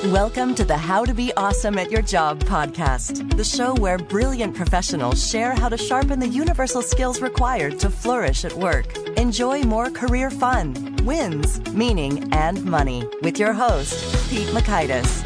Welcome to the How to Be Awesome at Your Job podcast, the show where brilliant professionals share how to sharpen the universal skills required to flourish at work. Enjoy more career fun, wins, meaning, and money with your host, Pete Makaitis.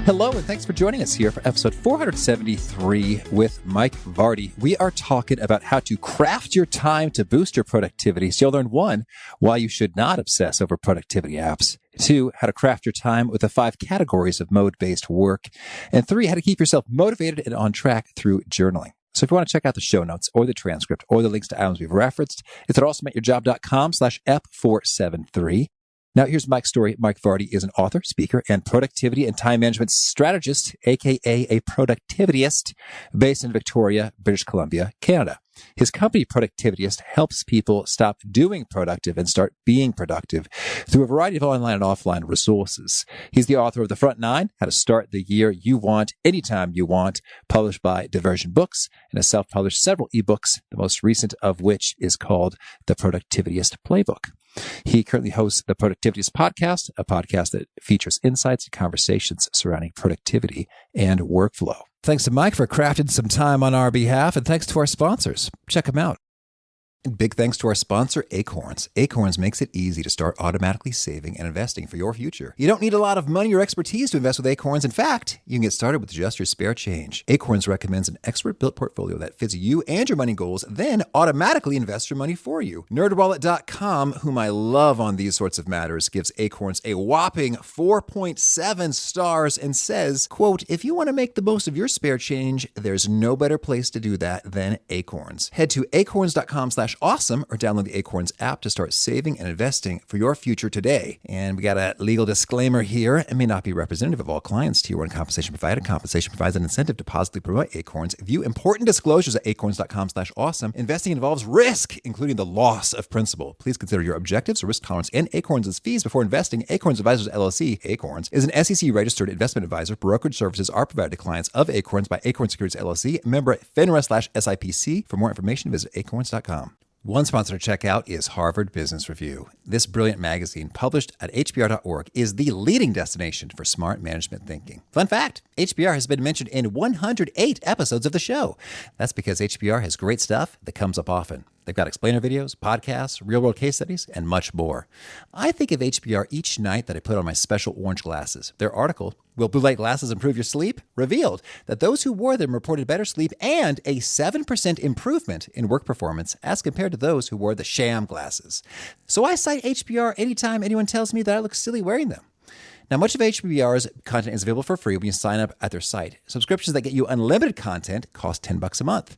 Hello, and thanks for joining us here for episode 473 with Mike Vardy. We are talking about how to craft your time to boost your productivity. So you'll learn 1, why you should not obsess over productivity apps. 2, how to craft your time with the 5 categories of mode-based work. And 3, how to keep yourself motivated and on track through journaling. So if you want to check out the show notes or the transcript or the links to items we've referenced, it's at awesomeatyourjob.com/F473. Now, here's Mike's story. Mike Vardy is an author, speaker, and productivity and time management strategist, aka a productivityist, based in Victoria, British Columbia, Canada. His company, Productivityist, helps people stop doing productive and start being productive through a variety of online and offline resources. He's the author of The Front 9, How to Start the Year You Want, Anytime You Want, published by Diversion Books, and has self-published several eBooks, the most recent of which is called The Productivityist Playbook. He currently hosts the Productivityist Podcast, a podcast that features insights and conversations surrounding productivity and workflow. Thanks to Mike for crafting some time on our behalf, and thanks to our sponsors. Check them out. And big thanks to our sponsor, Acorns. Acorns makes it easy to start automatically saving and investing for your future. You don't need a lot of money or expertise to invest with Acorns. In fact, you can get started with just your spare change. Acorns recommends an expert-built portfolio that fits you and your money goals, then automatically invests your money for you. NerdWallet.com, whom I love on these sorts of matters, gives Acorns a whopping 4.7 stars and says, quote, if you want to make the most of your spare change, there's no better place to do that than Acorns. Head to acorns.com/awesome or download the Acorns app to start saving and investing for your future today. And we got a legal disclaimer here. It may not be representative of all clients. Tier 1 compensation provided. Compensation provides an incentive to positively promote Acorns. View important disclosures at acorns.com/awesome. Investing involves risk, including the loss of principal. Please consider your objectives, risk tolerance, and Acorns' fees before investing. Acorns Advisors LLC, Acorns, is an SEC-registered investment advisor. Brokerage services are provided to clients of Acorns by Acorns Securities LLC, member FINRA/SIPC. For more information, visit acorns.com. One sponsor to check out is Harvard Business Review. This brilliant magazine, published at hbr.org, is the leading destination for smart management thinking. Fun fact, HBR has been mentioned in 108 episodes of the show. That's because HBR has great stuff that comes up often. They've got explainer videos, podcasts, real-world case studies, and much more. I think of HBR each night that I put on my special orange glasses. Their article, Will Blue Light Glasses Improve Your Sleep?, revealed that those who wore them reported better sleep and a 7% improvement in work performance as compared to those who wore the sham glasses. So I cite HBR anytime anyone tells me that I look silly wearing them. Now, much of HBR's content is available for free when you sign up at their site. Subscriptions that get you unlimited content cost $10 a month.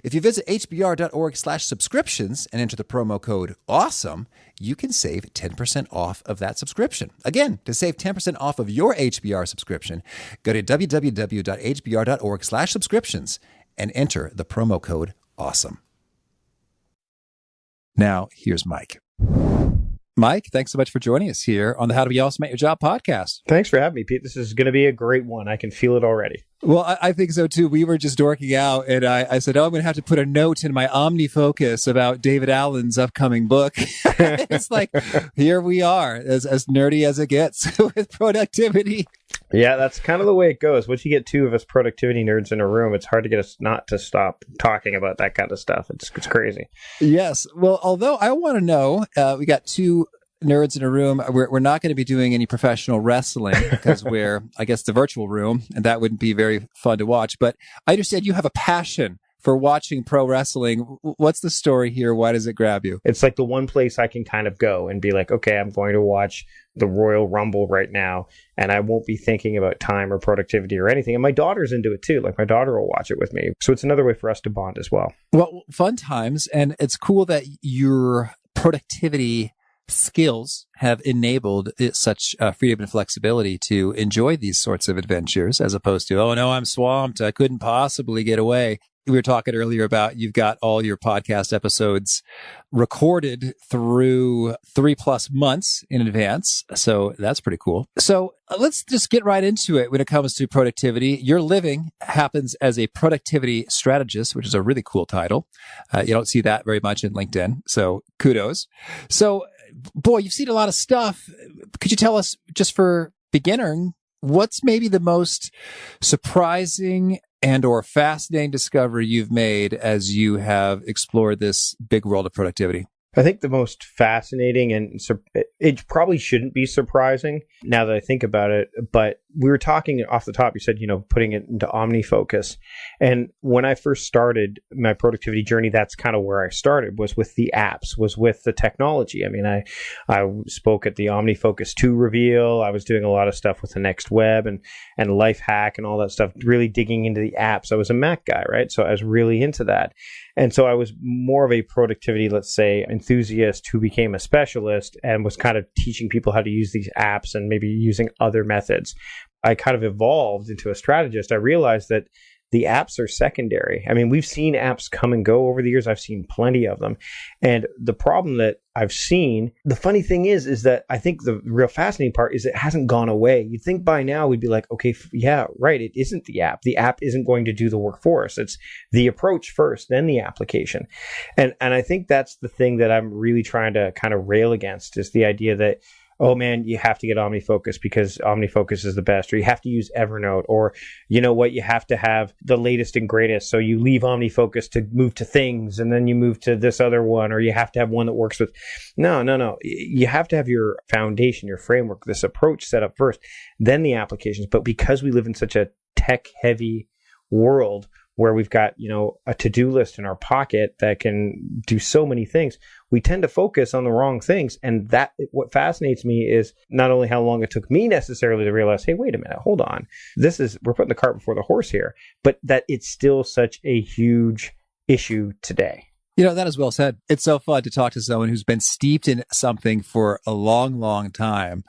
If you visit hbr.org/subscriptions and enter the promo code AWESOME, you can save 10% off of that subscription. Again, to save 10% off of your HBR subscription, go to www.hbr.org/subscriptions and enter the promo code AWESOME. Now, here's Mike. Mike, thanks so much for joining us here on the How to Be Awesome at Your Job podcast. Thanks for having me, Pete. This is going to be a great one. I can feel it already. Well, I think so, too. We were just dorking out, and I said, I'm going to have to put a note in my OmniFocus about David Allen's upcoming book. It's like, here we are, as nerdy as it gets with productivity. Yeah, that's kind of the way it goes. Once you get two of us productivity nerds in a room, it's hard to get us not to stop talking about that kind of stuff. It's crazy. Yes. Well, although I want to know, we got two nerds in a room. We're not going to be doing any professional wrestling because we're, I guess, the virtual room, and that wouldn't be very fun to watch. But I understand you have a passion for watching pro wrestling. What's the story here? Why does it grab you? It's like the one place I can kind of go and be like, okay, I'm going to watch the Royal Rumble right now, and I won't be thinking about time or productivity or anything. And my daughter's into it too. Like, my daughter will watch it with me. So it's another way for us to bond as well. Well, fun times. And it's cool that your productivity skills have enabled such freedom and flexibility to enjoy these sorts of adventures, as opposed to, oh no, I'm swamped, I couldn't possibly get away. We were talking earlier about you've got all your podcast episodes recorded through 3+ months in advance. So that's pretty cool. So let's just get right into it when it comes to productivity. Your living happens as a productivity strategist, which is a really cool title. You don't see that very much in LinkedIn. So kudos. So boy, you've seen a lot of stuff. Could you tell us, just for beginning, what's maybe the most surprising and or fascinating discovery you've made as you have explored this big world of productivity? I think the most fascinating, and it probably shouldn't be surprising now that I think about it, but we were talking off the top, you said, putting it into OmniFocus. And when I first started my productivity journey, that's kind of where I started, was with the apps, was with the technology. I mean, I spoke at the OmniFocus 2 reveal. I was doing a lot of stuff with the Next Web and Lifehack and all that stuff, really digging into the apps. I was a Mac guy, right? So I was really into that. And so I was more of a productivity, let's say, enthusiast who became a specialist and was kind of teaching people how to use these apps and maybe using other methods. I kind of evolved into a strategist. I realized that the apps are secondary. I mean, we've seen apps come and go over the years. I've seen plenty of them. And the problem that I've seen, the funny thing is that I think the real fascinating part is it hasn't gone away. You'd think by now we'd be like, okay, yeah, right. It isn't the app. The app isn't going to do the work for us. It's the approach first, then the application. And I think that's the thing that I'm really trying to kind of rail against, is the idea that, oh man, you have to get OmniFocus because OmniFocus is the best, or you have to use Evernote, or you know what, you have to have the latest and greatest. So you leave OmniFocus to move to Things, and then you move to this other one, or you have to have one that works with. No. You have to have your foundation, your framework, this approach set up first, then the applications. But because we live in such a tech-heavy world where we've got, a to-do list in our pocket that can do so many things, we tend to focus on the wrong things. And that, what fascinates me is not only how long it took me necessarily to realize, hey, wait a minute, hold on. We're putting the cart before the horse here, but that it's still such a huge issue today. That is well said. It's so fun to talk to someone who's been steeped in something for a long, long time,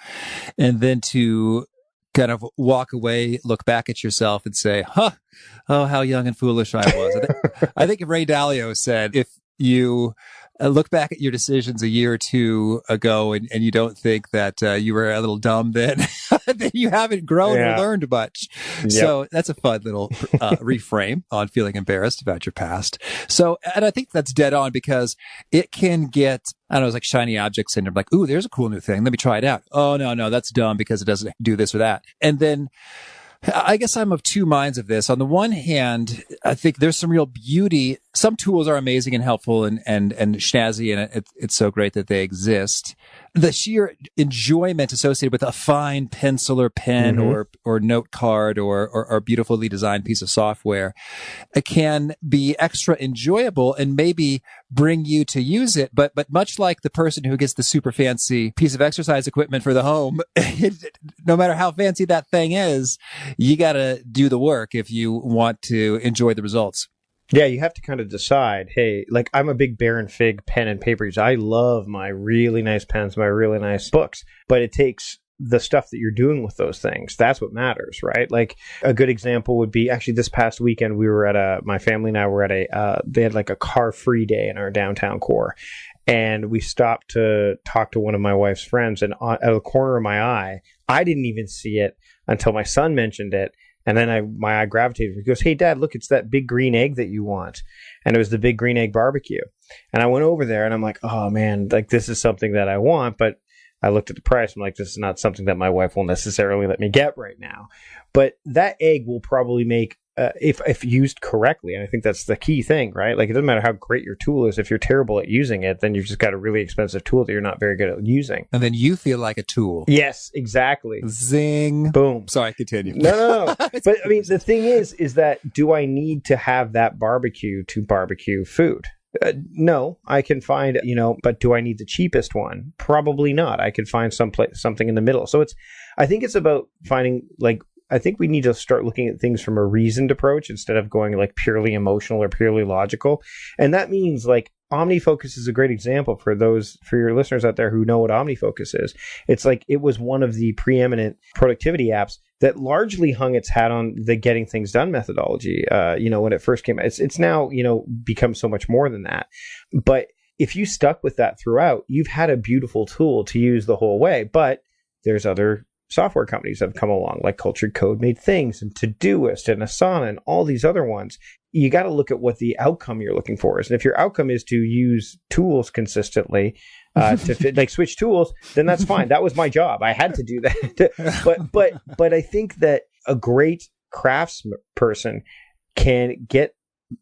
and then to kind of walk away, look back at yourself and say, oh, how young and foolish I was. I think Ray Dalio said, if you look back at your decisions a year or two ago and you don't think that you were a little dumb then, then you haven't grown or learned much. Yep. So that's a fun little reframe on feeling embarrassed about your past. So, and I think that's dead on, because it can get, I don't know, it's like shiny object syndrome. Like, ooh, there's a cool new thing. Let me try it out. Oh, no, that's dumb because it doesn't do this or that. And then I guess I'm of two minds of this. On the one hand, I think there's some real beauty. Some tools are amazing and helpful and snazzy, and it's so great that they exist. The sheer enjoyment associated with a fine pencil or pen or note card or beautifully designed piece of software, it can be extra enjoyable and maybe bring you to use it. But much like the person who gets the super fancy piece of exercise equipment for the home, no matter how fancy that thing is, you got to do the work if you want to enjoy the results. Yeah, you have to kind of decide, hey, like I'm a big Baron Fig pen and paper user. I love my really nice pens, my really nice books, but it takes the stuff that you're doing with those things. That's what matters, right? Like a good example would be, actually this past weekend, we were at my family and I were at they had like a car-free day in our downtown core. And we stopped to talk to one of my wife's friends, and out of the corner of my eye, I didn't even see it until my son mentioned it. And then my eye gravitated. He goes, hey, Dad, look, it's that big green egg that you want. And it was the big green egg barbecue. And I went over there and I'm like, oh, man, like this is something that I want. But I looked at the price. I'm like, this is not something that my wife will necessarily let me get right now. But that egg will probably make, if used correctly, and I think that's the key thing, right? Like it doesn't matter how great your tool is. If you're terrible at using it, then you've just got a really expensive tool that you're not very good at using. And then you feel like a tool. Yes, exactly. Zing. Boom. Sorry, continue. No. But I mean, the thing is that do I need to have that barbecue to barbecue food? No, I can find, but do I need the cheapest one? Probably not. I could find something in the middle. So I think it's about finding, I think we need to start looking at things from a reasoned approach instead of going like purely emotional or purely logical. And that means OmniFocus is a great example for your listeners out there who know what OmniFocus is. It's like it was one of the preeminent productivity apps that largely hung its hat on the getting things done methodology. When it first came out, it's now, become so much more than that. But if you stuck with that throughout, you've had a beautiful tool to use the whole way. But there's other software companies have come along, like Cultured Code made things, and Todoist and Asana and all these other ones. You got to look at what the outcome you're looking for is. And if your outcome is to use tools consistently, to fit, like switch tools, then that's fine. That was my job. I had to do that. But I think that a great craftsperson can get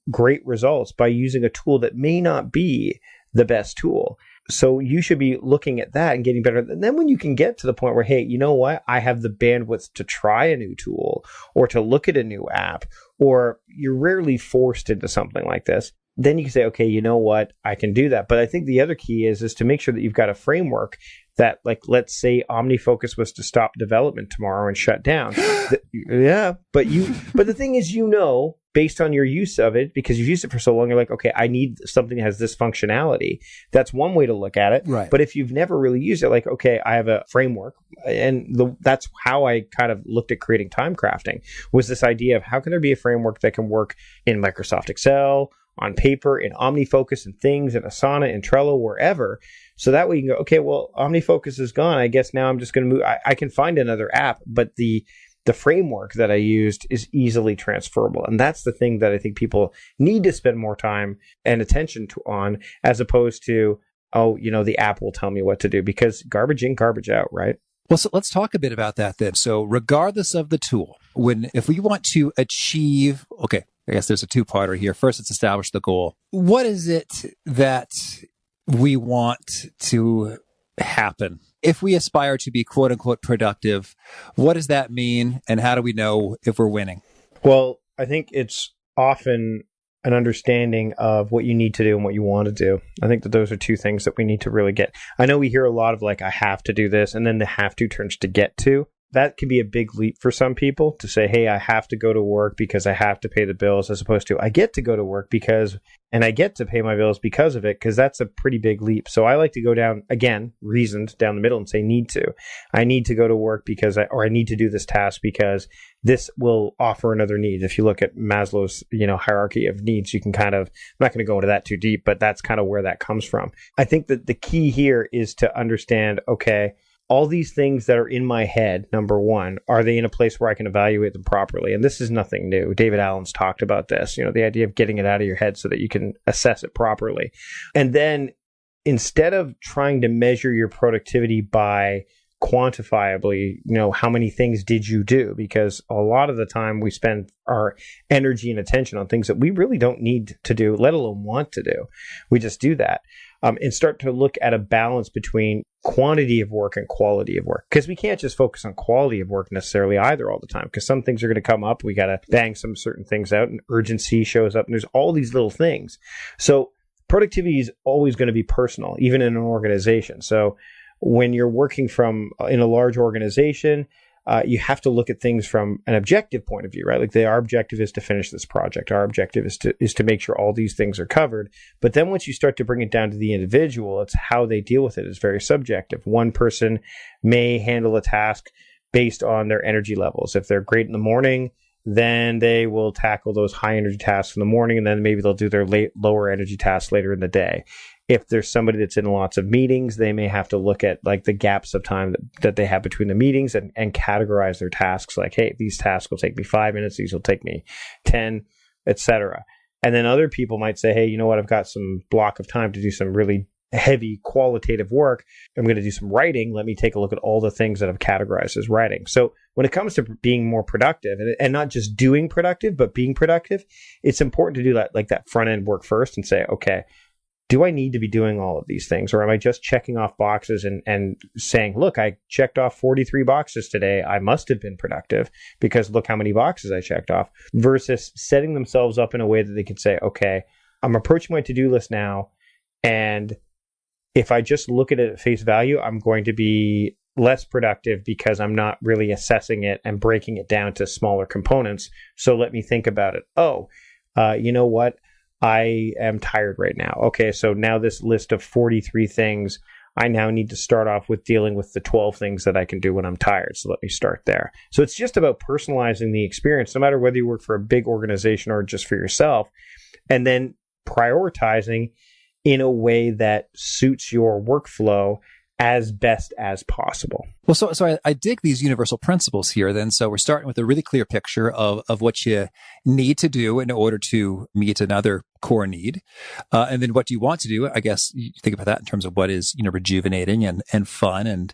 great results by using a tool that may not be the best tool. So you should be looking at that and getting better. And then when you can get to the point where, hey, you know what? I have the bandwidth to try a new tool or to look at a new app, or you're rarely forced into something like this. Then you can say, okay, you know what? I can do that. But I think the other key is to make sure that you've got a framework that, like, let's say OmniFocus was to stop development tomorrow and shut down. But the thing is, based on your use of it, because you've used it for so long, you're like, okay, I need something that has this functionality. That's one way to look at it. Right. But if you've never really used it, like, okay, I have a framework. And that's how I kind of looked at creating time crafting, was this idea of how can there be a framework that can work in Microsoft Excel, on paper, in OmniFocus and things, in Asana, in Trello, wherever. So that way you can go, okay, well, OmniFocus is gone. I guess now I'm just going to move. I can find another app, but the framework that I used is easily transferable. And that's the thing that I think people need to spend more time and attention on, as opposed to, the app will tell me what to do, because garbage in, garbage out, right? Well, so let's talk a bit about that then. So regardless of the tool, if we want to achieve, okay, I guess there's a two-parter here. First, let's establish the goal. What is it that we want to happen? If we aspire to be quote unquote productive, what does that mean? And how do we know if we're winning? Well, I think it's often an understanding of what you need to do and what you want to do. I think that those are two things that we need to really get. I know we hear a lot of like, I have to do this, and then the have to turns to get to. That can be a big leap for some people to say, hey, I have to go to work because I have to pay the bills, as opposed to I get to go to work and I get to pay my bills because of it, because that's a pretty big leap. So I like to go down, again, reasoned down the middle and say need to. I need to go to work because I need to do this task because this will offer another need. If you look at Maslow's, hierarchy of needs, you can kind of, I'm not going to go into that too deep, but that's kind of where that comes from. I think that the key here is to understand, okay, all these things that are in my head, number one, are they in a place where I can evaluate them properly? And this is nothing new. David Allen's talked about this, the idea of getting it out of your head so that you can assess it properly. And then instead of trying to measure your productivity by quantifiably, how many things did you do? Because a lot of the time we spend our energy and attention on things that we really don't need to do, let alone want to do. We just do that. And start to look at a balance between quantity of work and quality of work. Because we can't just focus on quality of work necessarily either all the time, because some things are going to come up. We got to bang some certain things out, and urgency shows up, and there's all these little things. So productivity is always going to be personal, even in an organization. So when you're working in a large organization, you have to look at things from an objective point of view, right? Like our objective is to finish this project. Our objective is to make sure all these things are covered. But then once you start to bring it down to the individual, it's how they deal with it is very subjective. One person may handle a task based on their energy levels. If they're great in the morning, then they will tackle those high energy tasks in the morning, and then maybe they'll do their lower energy tasks later in the day. If there's somebody that's in lots of meetings, they may have to look at like the gaps of time that they have between the meetings and categorize their tasks. Like, hey, these tasks will take me 5 minutes. These will take me 10, etc. And then other people might say, hey, you know what? I've got some block of time to do some really heavy qualitative work. I'm going to do some writing. Let me take a look at all the things that I've categorized as writing. So when it comes to being more productive and not just doing productive, but being productive, it's important to do that, like that front end work first and say, okay, do I need to be doing all of these things? Or am I just checking off boxes and saying, look, I checked off 43 boxes today. I must have been productive because look how many boxes I checked off, versus setting themselves up in a way that they can say, okay, I'm approaching my to-do list now. And if I just look at it at face value, I'm going to be less productive because I'm not really assessing it and breaking it down to smaller components. So let me think about it. You know what? I am tired right now. Okay, so now this list of 43 things, I now need to start off with dealing with the 12 things that I can do when I'm tired. So let me start there. So it's just about personalizing the experience, no matter whether you work for a big organization or just for yourself, and then prioritizing in a way that suits your workflow as best as possible. Well, so I dig these universal principles here then. So we're starting with a really clear picture of what you need to do in order to meet another core need. And then what do you want to do? I guess you think about that in terms of what is, rejuvenating and fun and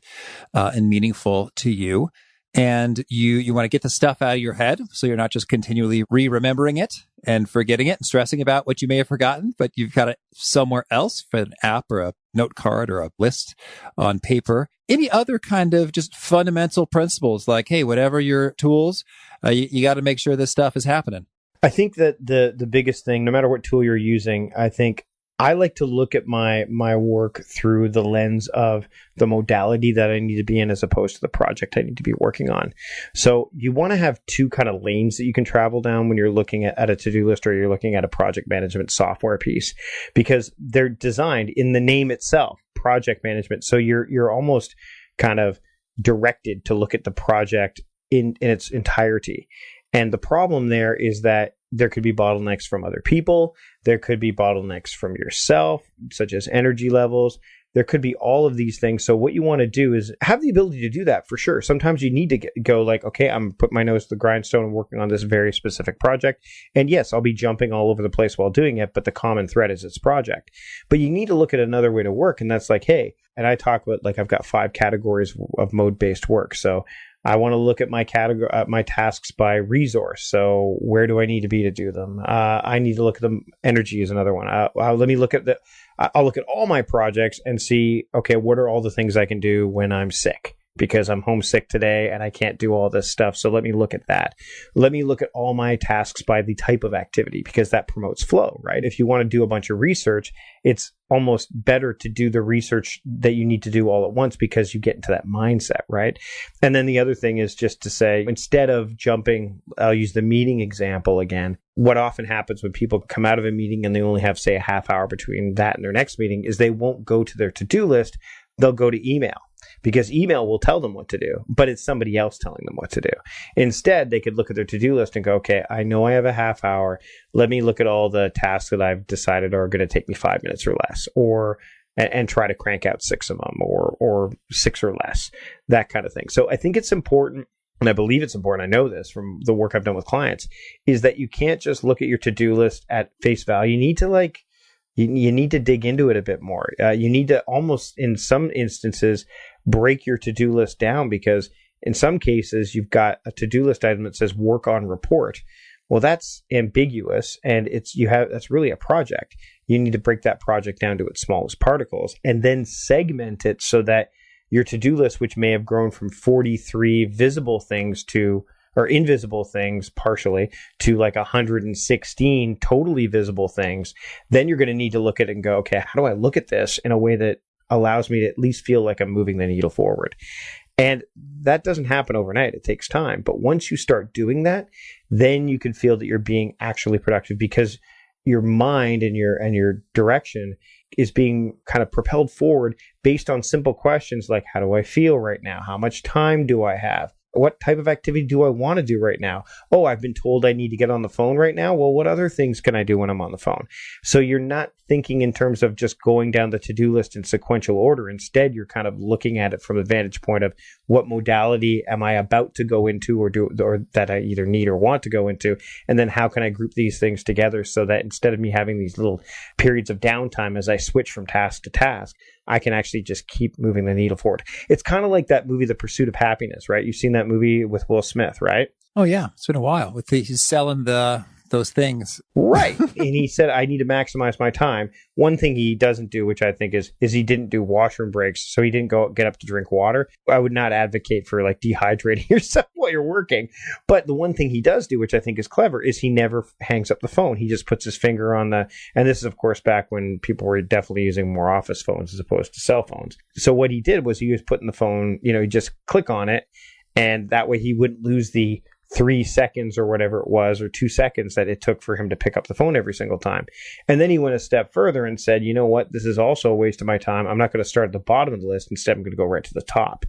meaningful to you. And you want to get the stuff out of your head so you're not just continually remembering it and forgetting it and stressing about what you may have forgotten, but you've got it somewhere else for an app or a note card or a list on paper. Any other kind of just fundamental principles like, hey, whatever your tools, you got to make sure this stuff is happening. I think that the biggest thing, no matter what tool you're using, I think I like to look at my work through the lens of the modality that I need to be in as opposed to the project I need to be working on. So you want to have two kind of lanes that you can travel down when you're looking at a to-do list or you're looking at a project management software piece, because they're designed in the name itself, project management. So you're almost kind of directed to look at the project in its entirety. And the problem there is that there could be bottlenecks from other people. There could be bottlenecks from yourself, such as energy levels. There could be all of these things. So what you want to do is have the ability to do that for sure. Sometimes you need to go like, okay, I'm put my nose to the grindstone and working on this very specific project. And yes, I'll be jumping all over the place while doing it, but the common thread is its project. But you need to look at another way to work. And that's like, hey, and I talk about like, I've got 5 categories of mode-based work. So I want to look at my tasks by resource. So where do I need to be to do them? I need to look at them. Energy is another one. I'll look at all my projects and see, okay, what are all the things I can do when I'm sick? Because I'm homesick today and I can't do all this stuff. So let me look at that. Let me look at all my tasks by the type of activity, because that promotes flow, right? If you want to do a bunch of research, it's almost better to do the research that you need to do all at once because you get into that mindset, right? And then the other thing is just to say, instead of jumping, I'll use the meeting example again. What often happens when people come out of a meeting and they only have, say, a half hour between that and their next meeting is they won't go to their to-do list. They'll go to email, because email will tell them what to do, but it's somebody else telling them what to do. Instead, they could look at their to-do list and go, okay, I know I have a half hour. Let me look at all the tasks that I've decided are going to take me 5 minutes or less, and try to crank out 6 of them or 6 or less, that kind of thing. So I think it's important, and I believe it's important, I know this from the work I've done with clients, is that you can't just look at your to-do list at face value. You need to you need to dig into it a bit more. You need to almost, in some instances, break your to-do list down, because in some cases, you've got a to-do list item that says work on report. Well, that's ambiguous, and that's really a project. You need to break that project down to its smallest particles and then segment it so that your to-do list, which may have grown from 43 visible things or invisible things partially to like 116 totally visible things, then you're going to need to look at it and go, okay, how do I look at this in a way that allows me to at least feel like I'm moving the needle forward? And that doesn't happen overnight. It takes time. But once you start doing that, then you can feel that you're being actually productive, because your mind and your direction is being kind of propelled forward based on simple questions like, how do I feel right now? How much time do I have? What type of activity do I want to do right now? Oh, I've been told I need to get on the phone right now. Well, what other things can I do when I'm on the phone? So you're not thinking in terms of just going down the to-do list in sequential order. Instead, you're kind of looking at it from the vantage point of what modality am I about to go into or that I either need or want to go into? And then how can I group these things together so that instead of me having these little periods of downtime as I switch from task to task, I can actually just keep moving the needle forward. It's kind of like that movie, The Pursuit of Happiness, right? You've seen that movie with Will Smith, right? Oh, yeah. It's been a while. He's selling those things. Right. And he said, I need to maximize my time. One thing he doesn't do, which I think is he didn't do washroom breaks. So he didn't get up to drink water. I would not advocate for like dehydrating yourself while you're working. But the one thing he does do, which I think is clever, is he never hangs up the phone. He just puts his finger on and this is of course back when people were definitely using more office phones as opposed to cell phones. So what he did was he was putting the phone, he'd just click on it, and that way he wouldn't lose the 3 seconds or whatever it was, or 2 seconds that it took for him to pick up the phone every single time. And then he went a step further and said, you know what, this is also a waste of my time. I'm not going to start at the bottom of the list. Instead, I'm going to go right to the top.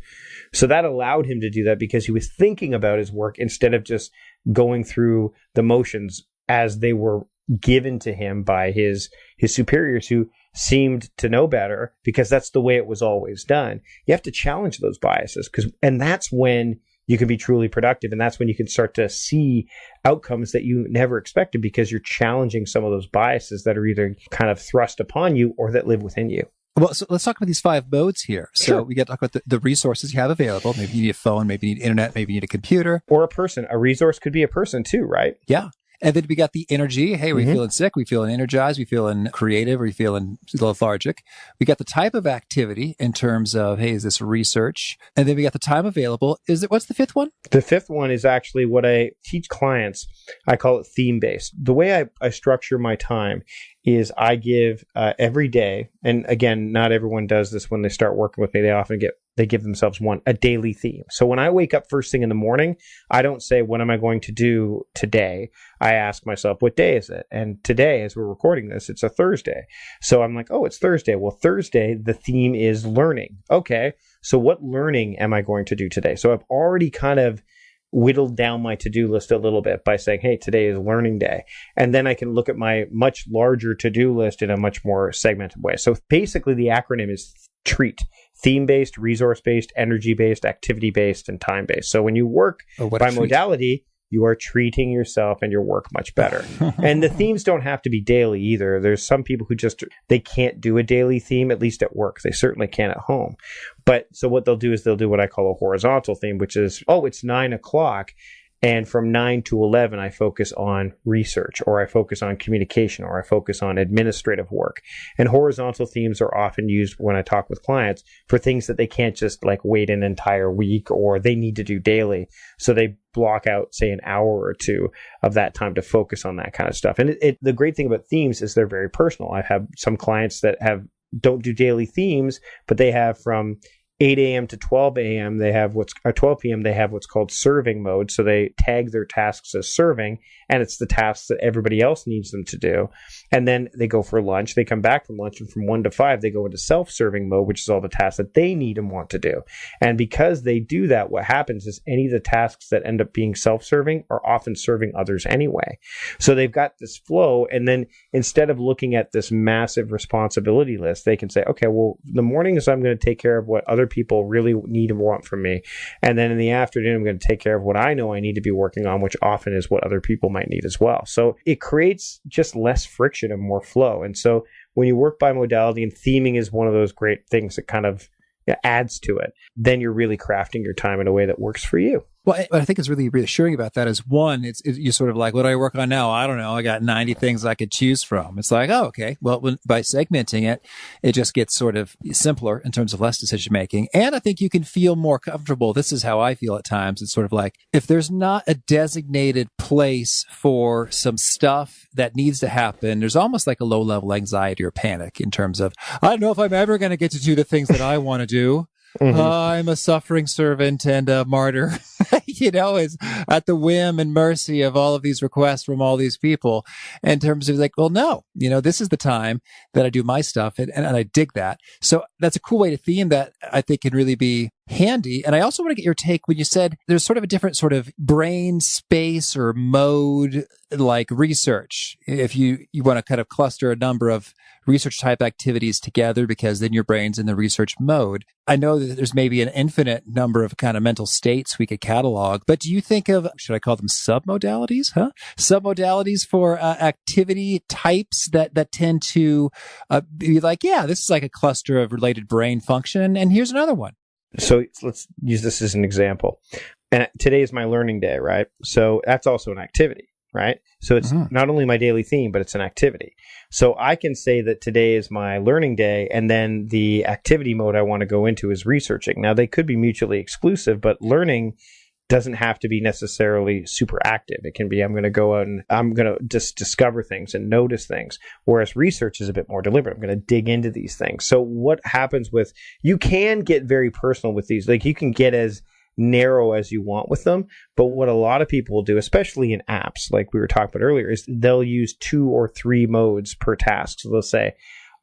So that allowed him to do that because he was thinking about his work instead of just going through the motions as they were given to him by his superiors, who seemed to know better because that's the way it was always done. You have to challenge those biases and that's when you can be truly productive. And that's when you can start to see outcomes that you never expected because you're challenging some of those biases that are either kind of thrust upon you or that live within you. Well, so let's talk about these 5 modes here. So Sure. we got to talk about the resources you have available. Maybe you need a phone, maybe you need internet, maybe you need a computer. Or a person. A resource could be a person too, right? Yeah. And then we got the energy. Hey, we're Mm-hmm. feeling sick. We feeling energized. We feeling creative. We feeling lethargic. We got the type of activity in terms of, hey, is this research? And then we got the time available. What's the 5th one? The 5th one is actually what I teach clients. I call it theme-based. The way I structure my time is I give every day, and again, not everyone does this when they start working with me. They give themselves a daily theme. So when I wake up first thing in the morning, I don't say, what am I going to do today? I ask myself, what day is it? And today, as we're recording this, it's a Thursday. So I'm like, oh, it's Thursday. Well, Thursday, the theme is learning. Okay, so what learning am I going to do today? So I've already kind of whittled down my to-do list a little bit by saying, hey, today is learning day. And then I can look at my much larger to-do list in a much more segmented way. So basically the acronym is TREAT: theme-based, resource-based, energy-based, activity-based, and time-based. So when you work by modality, you are treating yourself and your work much better. And the themes don't have to be daily either. There's some people who they can't do a daily theme, at least at work. They certainly can at home. But so what they'll do is they'll do what I call a horizontal theme, which is, it's 9 o'clock. And from 9 to 11, I focus on research, or I focus on communication, or I focus on administrative work. And horizontal themes are often used when I talk with clients for things that they can't just wait an entire week or they need to do daily. So they block out, say, an hour or two of that time to focus on that kind of stuff. And the great thing about themes is they're very personal. I have some clients that don't do daily themes, but they have from 8 a.m. to 12 a.m. they have 12 p.m. they have what's called serving mode. So they tag their tasks as serving, and it's the tasks that everybody else needs them to do. And then they go for lunch. They come back from lunch, and from 1 to 5, they go into self-serving mode, which is all the tasks that they need and want to do. And because they do that, what happens is any of the tasks that end up being self-serving are often serving others anyway. So they've got this flow, and then instead of looking at this massive responsibility list, they can say, okay, well, the mornings I'm going to take care of what other people really need and want from me. And then in the afternoon, I'm going to take care of what I know I need to be working on, which often is what other people might need as well. So it creates just less friction and more flow. And so when you work by modality, and theming is one of those great things that kind of adds to it, then you're really crafting your time in a way that works for you. Well, what I think is really reassuring about that is, one, you're sort of like, what do I work on now? I don't know. I got 90 things I could choose from. It's like, oh, okay. Well, by segmenting it, it just gets sort of simpler in terms of less decision making. And I think you can feel more comfortable. This is how I feel at times. It's sort of like, if there's not a designated place for some stuff that needs to happen, there's almost like a low level anxiety or panic in terms of, I don't know if I'm ever going to get to do the things that I want to do. Mm-hmm. I'm a suffering servant and a martyr, is at the whim and mercy of all of these requests from all these people, in terms of like, well, no, this is the time that I do my stuff, and I dig that. So that's a cool way to theme that I think can really be handy. And I also want to get your take when you said there's sort of a different sort of brain space or mode, like research. If you want to kind of cluster a number of research type activities together, because then your brain's in the research mode. I know that there's maybe an infinite number of kind of mental states we could catalog, but do you think of, should I call them submodalities? Submodalities for activity types that tend to be like, yeah, this is like a cluster of related brain function. And here's another one. So let's use this as an example. And today is my learning day, right? So that's also an activity, right? So it's not only my daily theme, but it's an activity. So I can say that today is my learning day, and then the activity mode I want to go into is researching. Now, they could be mutually exclusive, but learning doesn't have to be necessarily super active. It can be, I'm going to go out and I'm going to just discover things and notice things. Whereas research is a bit more deliberate. I'm going to dig into these things. So what happens with, you can get very personal with these. Like you can get as narrow as you want with them. But what a lot of people will do, especially in apps, like we were talking about earlier, is they'll use 2 or 3 modes per task. So they'll say,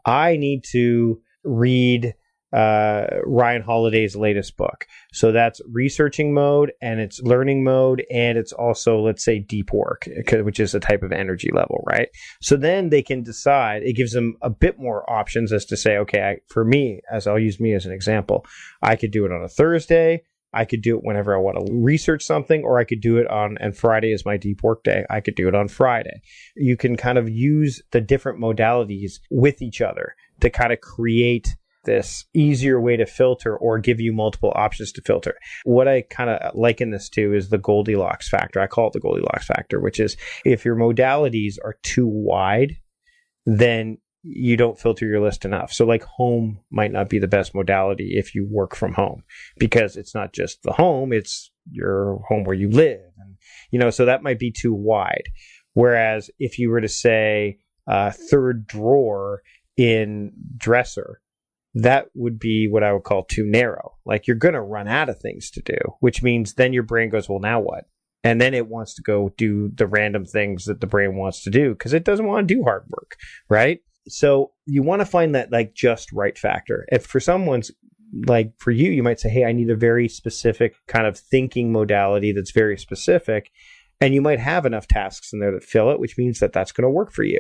I need to read Ryan Holiday's latest book. So that's researching mode, and it's learning mode, and it's also, let's say, deep work, which is a type of energy level, right? So then they can decide. It gives them a bit more options as to say, okay, for me, as I'll use me as an example, I could do it on a Thursday. I could do it whenever I want to research something, or I could do it and Friday is my deep work day. I could do it on Friday. You can kind of use the different modalities with each other to kind of create this easier way to filter, or give you multiple options to filter. What I kind of liken this to is the Goldilocks factor. I call it the Goldilocks factor, which is if your modalities are too wide, then you don't filter your list enough. So like home might not be the best modality if you work from home, because it's not just the home, it's your home where you live. And, so that might be too wide. Whereas if you were to say third drawer in dresser, that would be what I would call too narrow. Like you're going to run out of things to do, which means then your brain goes, well, now what? And then it wants to go do the random things that the brain wants to do because it doesn't want to do hard work, right? So you want to find that like just right factor. If for someone's like for you, you might say, hey, I need a very specific kind of thinking modality that's very specific. And you might have enough tasks in there that fill it, which means that that's going to work for you.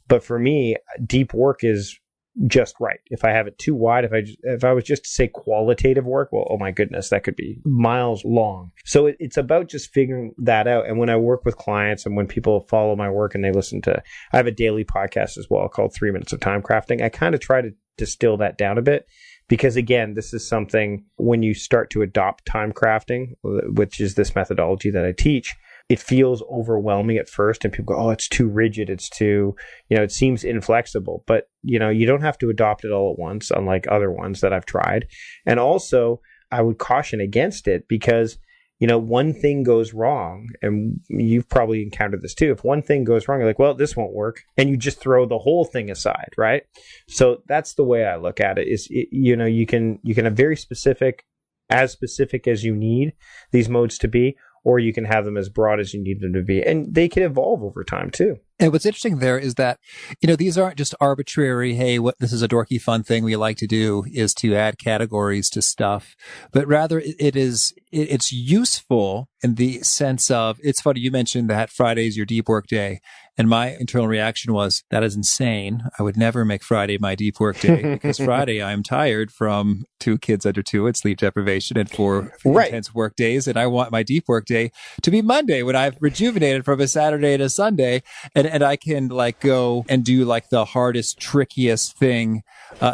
But for me, deep work is just right. If I have it too wide, if I was just to say qualitative work, well, oh my goodness, that could be miles long. So it's about just figuring that out. And when I work with clients and when people follow my work and they I have a daily podcast as well called 3 Minutes of Time Crafting. I kind of try to distill that down a bit because again, this is something when you start to adopt time crafting, which is this methodology that I teach, it feels overwhelming at first and people go, oh, it's too rigid. It's too, it seems inflexible, but you don't have to adopt it all at once, unlike other ones that I've tried. And also I would caution against it because, one thing goes wrong, and you've probably encountered this too. If one thing goes wrong, you're like, well, this won't work. And you just throw the whole thing aside, right? So that's the way I look at it is, you can have very specific as you need these modes to be, or you can have them as broad as you need them to be. And they can evolve over time too. And what's interesting there is that, these aren't just arbitrary, hey, this is a dorky fun thing we like to do is to add categories to stuff, but rather it's useful in the sense of, it's funny, you mentioned that Friday is your deep work day. And my internal reaction was, that is insane. I would never make Friday my deep work day because Friday I'm tired from 2 kids under 2 and sleep deprivation and 4 intense work days. And I want my deep work day to be Monday when I've rejuvenated from a Saturday to Sunday. And I can go and do the hardest, trickiest thing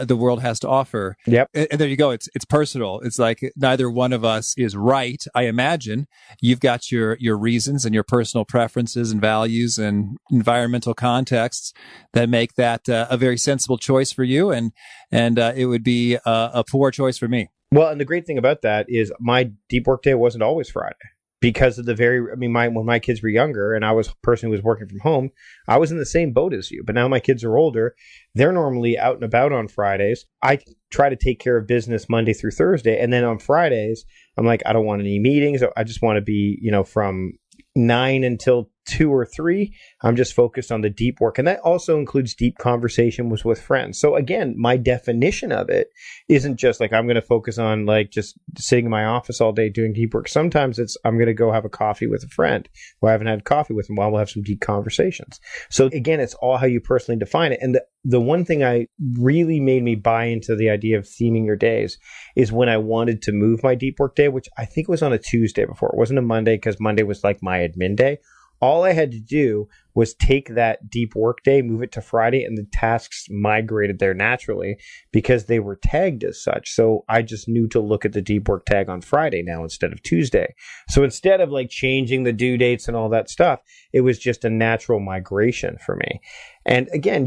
the world has to offer. Yep. And there you go. It's personal. It's like neither one of us is right. I imagine you've got your reasons and your personal preferences and values and environmental contexts that make that a very sensible choice for you. And it would be a poor choice for me. Well, and the great thing about that is my deep work day wasn't always Friday. Because of when my kids were younger and I was a person who was working from home, I was in the same boat as you. But now my kids are older. They're normally out and about on Fridays. I try to take care of business Monday through Thursday. And then on Fridays, I'm like, I don't want any meetings. I just want to be, from 9 until 2 or 3. I'm just focused on the deep work. And that also includes deep conversation with friends. So again, my definition of it isn't just like I'm going to focus on just sitting in my office all day doing deep work. Sometimes it's I'm going to go have a coffee with a friend who I haven't had coffee with in a while. We'll have some deep conversations. So again, it's all how you personally define it. And the one thing I really made me buy into the idea of theming your days is when I wanted to move my deep work day, which I think was on a Tuesday before. It wasn't a Monday because Monday was my admin day. All I had to do was take that deep work day, move it to Friday, and the tasks migrated there naturally because they were tagged as such. So I just knew to look at the deep work tag on Friday now instead of Tuesday. So instead of changing the due dates and all that stuff, it was just a natural migration for me. And again,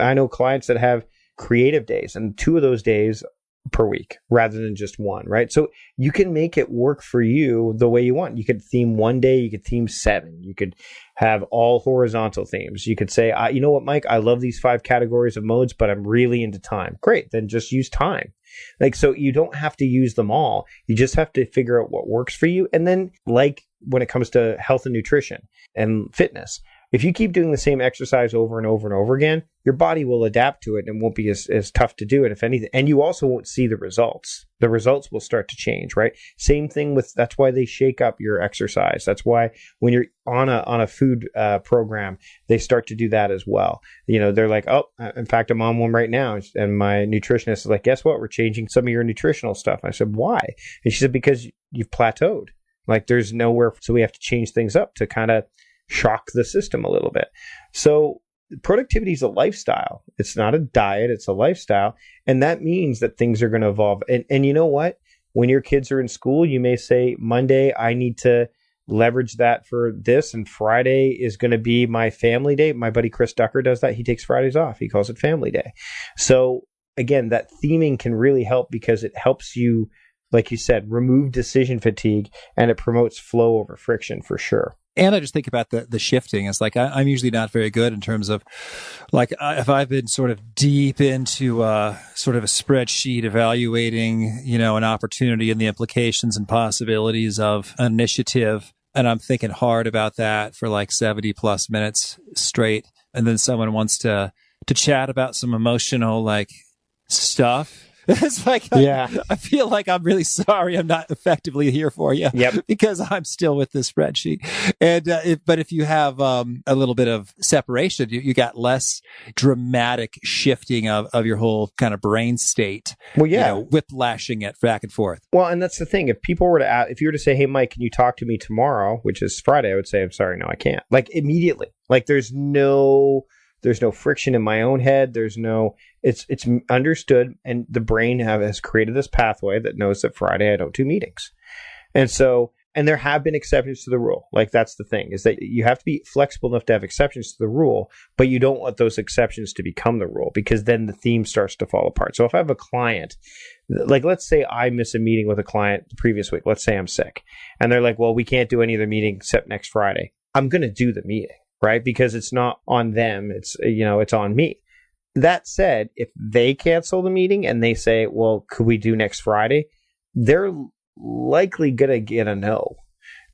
I know clients that have creative days, and 2 of those days per week rather than just 1, right? So you can make it work for you the way you want. You could theme 1 day, you could theme 7, you could have all horizontal themes. You could say, you know what, Mike, I love these 5 categories of modes, but I'm really into time. Great, then just use time. So you don't have to use them all. You just have to figure out what works for you. And then when it comes to health and nutrition and fitness, If you keep doing the same exercise over and over and over again, your body will adapt to it and it won't be as tough to do it, if anything. And you also won't see the results. The results will start to change, right? Same thing that's why they shake up your exercise. That's why when you're on a food program, they start to do that as well. They're like, oh, in fact, I'm on one right now. And my nutritionist is like, guess what? We're changing some of your nutritional stuff. I said, why? And she said, because you've plateaued. Like there's nowhere. So we have to change things up to kind of shock the system a little bit. So productivity is a lifestyle. It's not a diet. It's a lifestyle. And that means that things are going to evolve. And you know what? When your kids are in school, you may say, Monday, I need to leverage that for this. And Friday is going to be my family day. My buddy Chris Ducker does that. He takes Fridays off. He calls it family day. So again, that theming can really help because it helps you, like you said, remove decision fatigue and it promotes flow over friction for sure. And I just think about the shifting. It's like I'm usually not very good in terms of like if I've been sort of deep into sort of a spreadsheet evaluating, an opportunity and the implications and possibilities of an initiative. And I'm thinking hard about that for like 70 plus minutes straight. And then someone wants to chat about some emotional like stuff. It's like, I feel like I'm really sorry I'm not effectively here for you because I'm still with this spreadsheet. And, but if you have a little bit of separation, you got less dramatic shifting of your whole kind of brain state. Well, whiplashing it back and forth. Well, and that's the thing. If people were to if you were to say, hey, Mike, can you talk to me tomorrow, which is Friday, I would say, I'm sorry, no, I can't. Like immediately, like there's no friction in my own head. It's understood. And the brain has created this pathway that knows that Friday I don't do meetings. And there have been exceptions to the rule. Like that's the thing is that you have to be flexible enough to have exceptions to the rule, but you don't want those exceptions to become the rule because then the theme starts to fall apart. So if I have a client, like let's say I miss a meeting with a client the previous week, let's say I'm sick and they're like, well, we can't do any of the meeting except next Friday. I'm going to do the meeting. Right? Because it's not on them. It's on me. That said, if they cancel the meeting and they say, well, could we do next Friday? They're likely going to get a no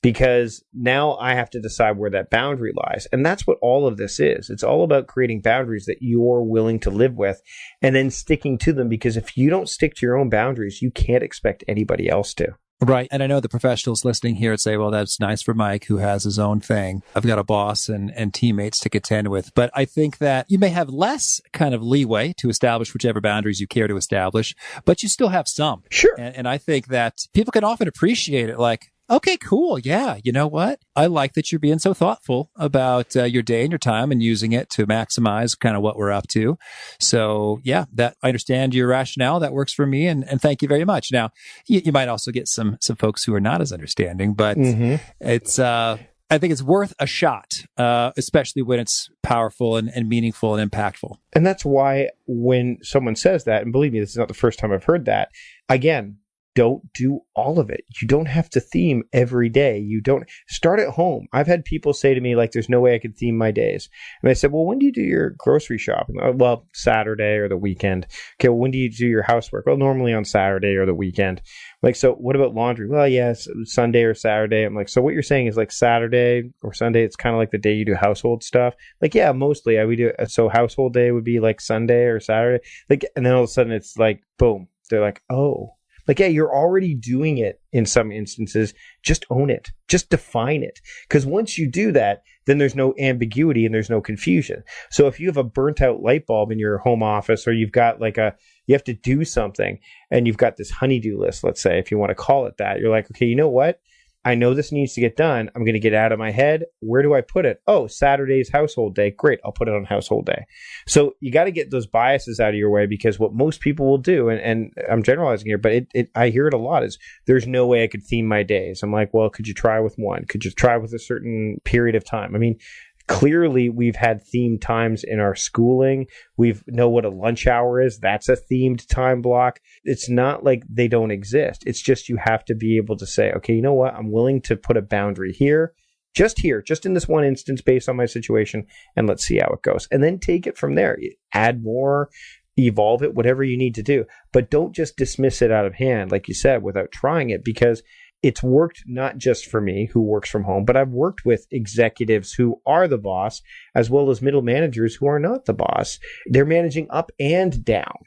because now I have to decide where that boundary lies. And that's what all of this is. It's all about creating boundaries that you're willing to live with and then sticking to them because if you don't stick to your own boundaries, you can't expect anybody else to. Right. And I know the professionals listening here would say, well, that's nice for Mike who has his own thing. I've got a boss and teammates to contend with. But I think that you may have less kind of leeway to establish whichever boundaries you care to establish, but you still have some. Sure. And I think that people can often appreciate it like, okay, cool. Yeah. You know what? I like that you're being so thoughtful about your day and your time and using it to maximize kind of what we're up to. So yeah, that I understand your rationale. That works for me. And thank you very much. Now, you might also get some folks who are not as understanding, but it's, I think it's worth a shot, especially when it's powerful and meaningful and impactful. And that's why when someone says that, and believe me, this is not the first time I've heard that, again, don't do all of it. You don't have to theme every day. You don't start at home. I've had people say to me, like, there's no way I could theme my days. And I said, well, when do you do your grocery shopping? Well, Saturday or the weekend. Okay, well, when do you do your housework? Well, normally on Saturday or the weekend. Like, so what about laundry? Well, yes, Sunday or Saturday. I'm like, so what you're saying is like Saturday or Sunday, it's kind of like the day you do household stuff. Like, yeah, mostly we do. So household day would be like Sunday or Saturday. Like, and then all of a sudden it's like, boom. They're like, oh. Like, yeah, you're already doing it in some instances. Just own it. Just define it. Because once you do that, then there's no ambiguity and there's no confusion. So if you have a burnt out light bulb in your home office or you've got you have to do something and you've got this honey-do list, let's say, if you want to call it that, you're like, okay, you know what? I know this needs to get done. I'm going to get it out of my head. Where do I put it? Oh, Saturday's household day. Great. I'll put it on household day. So you got to get those biases out of your way because what most people will do, and I'm generalizing here, but I hear it a lot is there's no way I could theme my days. I'm like, well, could you try with one? Could you try with a certain period of time? I mean, clearly, we've had themed times in our schooling. We know what a lunch hour is. That's a themed time block. It's not like they don't exist. It's just you have to be able to say, okay, you know what? I'm willing to put a boundary here, just in this one instance based on my situation, and let's see how it goes. And then take it from there. Add more, evolve it, whatever you need to do. But don't just dismiss it out of hand, like you said, without trying it, because it's worked not just for me who works from home, but I've worked with executives who are the boss, as well as middle managers who are not the boss. They're managing up and down.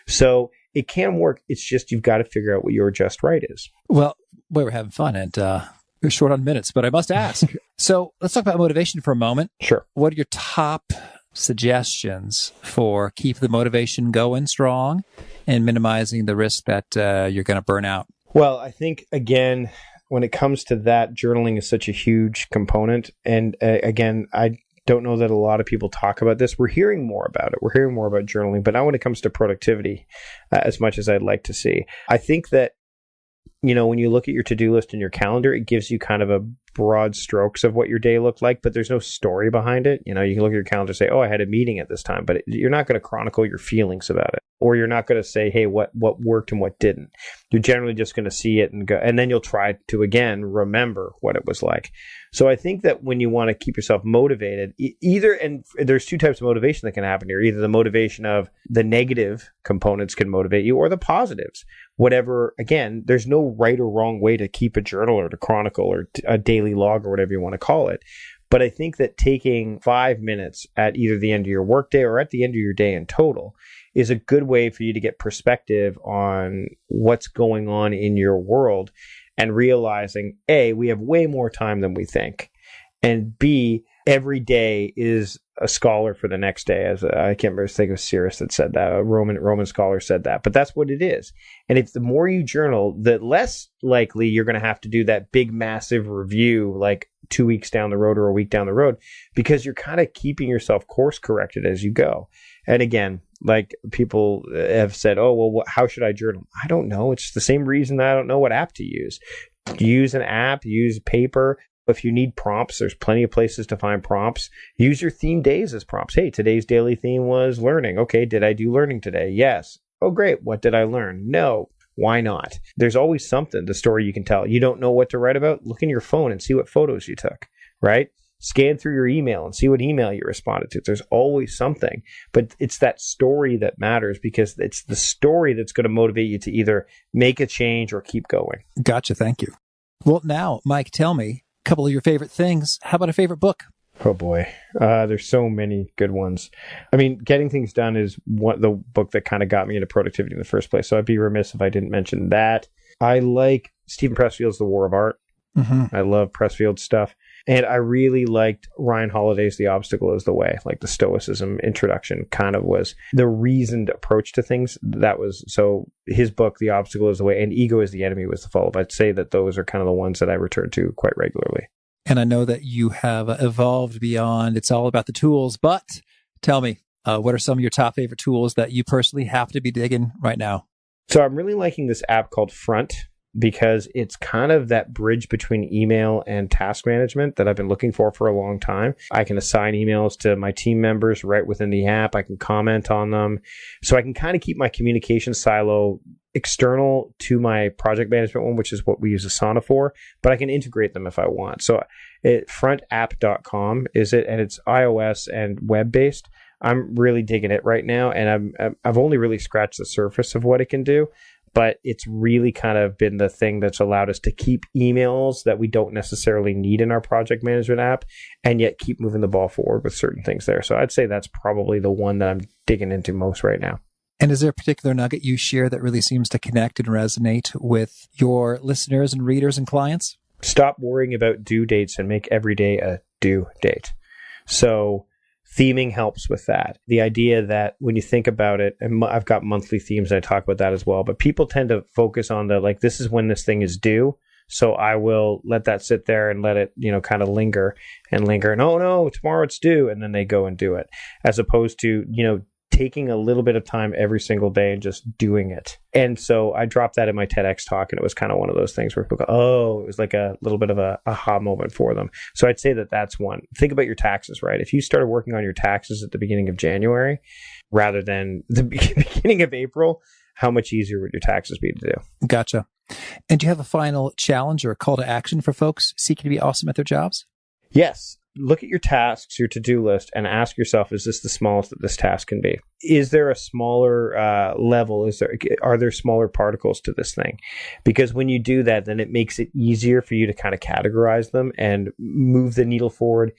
So it can work. It's just you've got to figure out what your just right is. Well, we're having fun and we're short on minutes, but I must ask. So let's talk about motivation for a moment. Sure. What are your top suggestions for keep the motivation going strong and minimizing the risk that you're going to burn out? Well, I think, again, when it comes to that, journaling is such a huge component. And again, I don't know that a lot of people talk about this. We're hearing more about it. We're hearing more about journaling, but not when it comes to productivity as much as I'd like to see. I think that, when you look at your to-do list and your calendar, it gives you kind of a broad strokes of what your day looked like, but there's no story behind it. You can look at your calendar and say, oh, I had a meeting at this time, but you're not going to chronicle your feelings about it. Or you're not going to say, hey, what worked and what didn't. You're generally just going to see it and go, and then you'll try to, again, remember what it was like. So I think that when you want to keep yourself motivated, and there's two types of motivation that can happen here. Either the motivation of the negative components can motivate you, or the positives. Whatever, again, there's no right or wrong way to keep a journal or to chronicle or a daily log or whatever you want to call it. But I think that taking 5 minutes at either the end of your workday or at the end of your day in total is a good way for you to get perspective on what's going on in your world and realizing, A, we have way more time than we think. And B, every day is a scholar for the next day. As I can't remember, I think it was Cyrus that said that. A Roman scholar said that. But that's what it is. And if the more you journal, the less likely you're going to have to do that big, massive review like 2 weeks down the road or a week down the road, because you're kind of keeping yourself course corrected as you go. And again, like people have said, oh, well, how should I journal? I don't know. It's the same reason that I don't know what app to use. Use an app, use paper. If you need prompts, there's plenty of places to find prompts. Use your theme days as prompts. Hey, today's daily theme was learning. Okay, did I do learning today? Yes. Oh, great. What did I learn? No. Why not? There's always something, the story you can tell. You don't know what to write about? Look in your phone and see what photos you took, right? Scan through your email and see what email you responded to. There's always something. But it's that story that matters, because it's the story that's going to motivate you to either make a change or keep going. Gotcha. Thank you. Well, now, Mike, tell me a couple of your favorite things. How about a favorite book? Oh, boy. There's so many good ones. I mean, Getting Things Done is the book that kind of got me into productivity in the first place. So I'd be remiss if I didn't mention that. I like Stephen Pressfield's The War of Art. Mm-hmm. I love Pressfield's stuff. And I really liked Ryan Holiday's The Obstacle is the Way. Like the Stoicism introduction kind of was the reasoned approach to things. So his book, The Obstacle is the Way, and Ego is the Enemy was the follow-up. I'd say that those are kind of the ones that I return to quite regularly. And I know that you have evolved beyond it's all about the tools, but tell me, what are some of your top favorite tools that you personally have to be digging right now? So I'm really liking this app called Front, because it's kind of that bridge between email and task management that I've been looking for a long time. I can assign emails to my team members right within the app. I can comment on them. So I can kind of keep my communication silo external to my project management one, which is what we use Asana for, but I can integrate them if I want. So frontapp.com is it, and it's iOS and web-based. I'm really digging it right now, and I've only really scratched the surface of what it can do. But it's really kind of been the thing that's allowed us to keep emails that we don't necessarily need in our project management app, and yet keep moving the ball forward with certain things there. So I'd say that's probably the one that I'm digging into most right now. And is there a particular nugget you share that really seems to connect and resonate with your listeners and readers and clients? Stop worrying about due dates and make every day a due date. So theming helps with that. The idea that when you think about it, and I've got monthly themes, I talk about that as well, but people tend to focus on this is when this thing is due. So I will let that sit there and let it, kind of linger. And oh no, tomorrow it's due. And then they go and do it, as opposed to, taking a little bit of time every single day and just doing it. And so I dropped that in my TEDx talk, and it was kind of one of those things where people go, it was like a little bit of a aha moment for them. So I'd say that that's one. Think about your taxes, right? If you started working on your taxes at the beginning of January rather than the beginning of April, how much easier would your taxes be to do? Gotcha. And do you have a final challenge or a call to action for folks seeking to be awesome at their jobs? Yes. look at your tasks, your to-do list, and ask yourself, is this the smallest that this task can be? Is there a smaller level? Are there smaller particles to this thing? Because when you do that, then it makes it easier for you to kind of categorize them and move the needle forward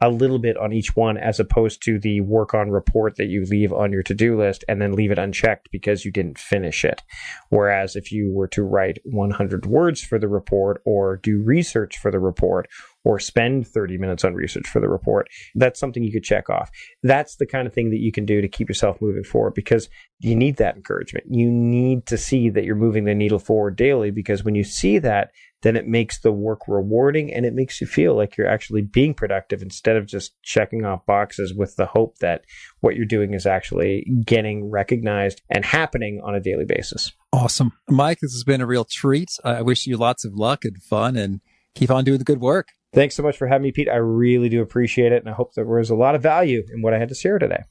a little bit on each one, as opposed to the work on report that you leave on your to-do list and then leave it unchecked because you didn't finish it. Whereas if you were to write 100 words for the report, or do research for the report, or spend 30 minutes on research for the report, that's something you could check off. That's the kind of thing that you can do to keep yourself moving forward, because you need that encouragement. You need to see that you're moving the needle forward daily, because when you see that, then it makes the work rewarding and it makes you feel like you're actually being productive instead of just checking off boxes with the hope that what you're doing is actually getting recognized and happening on a daily basis. Awesome. Mike, this has been a real treat. I wish you lots of luck and fun, and keep on doing the good work. Thanks so much for having me, Pete. I really do appreciate it, and I hope there was a lot of value in what I had to share today.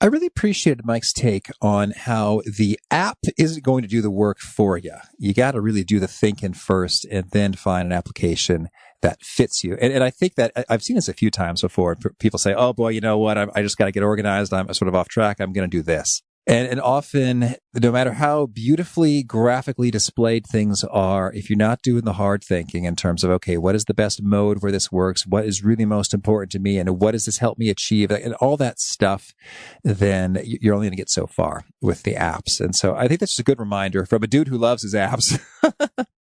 I really appreciated Mike's take on how the app isn't going to do the work for you. You got to really do the thinking first and then find an application that fits you. And I think that I've seen this a few times before. People say, oh boy, you know what? I just got to get organized. I'm sort of off track. I'm going to do this. And often, no matter how beautifully graphically displayed things are, if you're not doing the hard thinking in terms of, okay, what is the best mode where this works? What is really most important to me? And what does this help me achieve? And all that stuff, then you're only going to get so far with the apps. And so I think that's just a good reminder from a dude who loves his apps.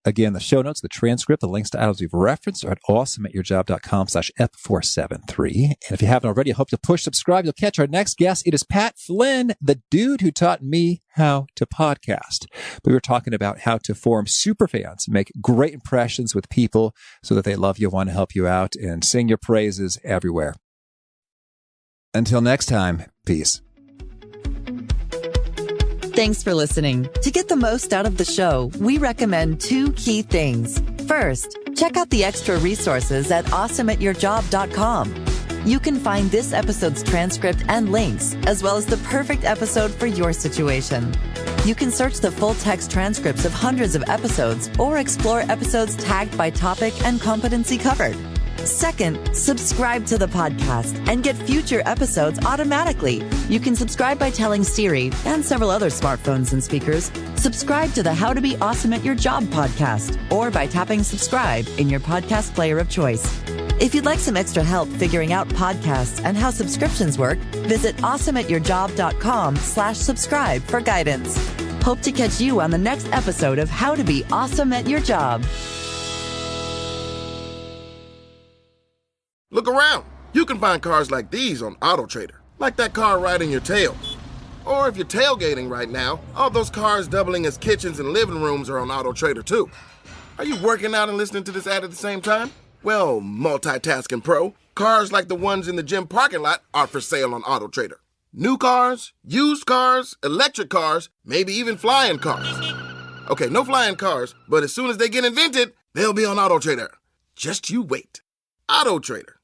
Again, the show notes, the transcript, the links to items we've referenced are at awesomeatyourjob.com/F473. And if you haven't already, I hope you'll push subscribe. You'll catch our next guest. It is Pat Flynn, the dude who taught me how to podcast. We were talking about how to form superfans, make great impressions with people so that they love you, want to help you out, and sing your praises everywhere. Until next time, peace. Thanks for listening. To get the most out of the show, we recommend 2 key things. First, check out the extra resources at awesomeatyourjob.com. You can find this episode's transcript and links, as well as the perfect episode for your situation. You can search the full text transcripts of hundreds of episodes or explore episodes tagged by topic and competency covered. Second, subscribe to the podcast and get future episodes automatically. You can subscribe by telling Siri and several other smartphones and speakers, subscribe to the How to Be Awesome at Your Job podcast, or by tapping subscribe in your podcast player of choice. If you'd like some extra help figuring out podcasts and how subscriptions work, visit awesomeatyourjob.com/subscribe for guidance. Hope to catch you on the next episode of How to Be Awesome at Your Job. Look around. You can find cars like these on AutoTrader, like that car riding your tail. Or if you're tailgating right now, all those cars doubling as kitchens and living rooms are on AutoTrader too. Are you working out and listening to this ad at the same time? Well, multitasking pro, cars like the ones in the gym parking lot are for sale on AutoTrader. New cars, used cars, electric cars, maybe even flying cars. Okay, no flying cars, but as soon as they get invented, they'll be on AutoTrader. Just you wait. AutoTrader.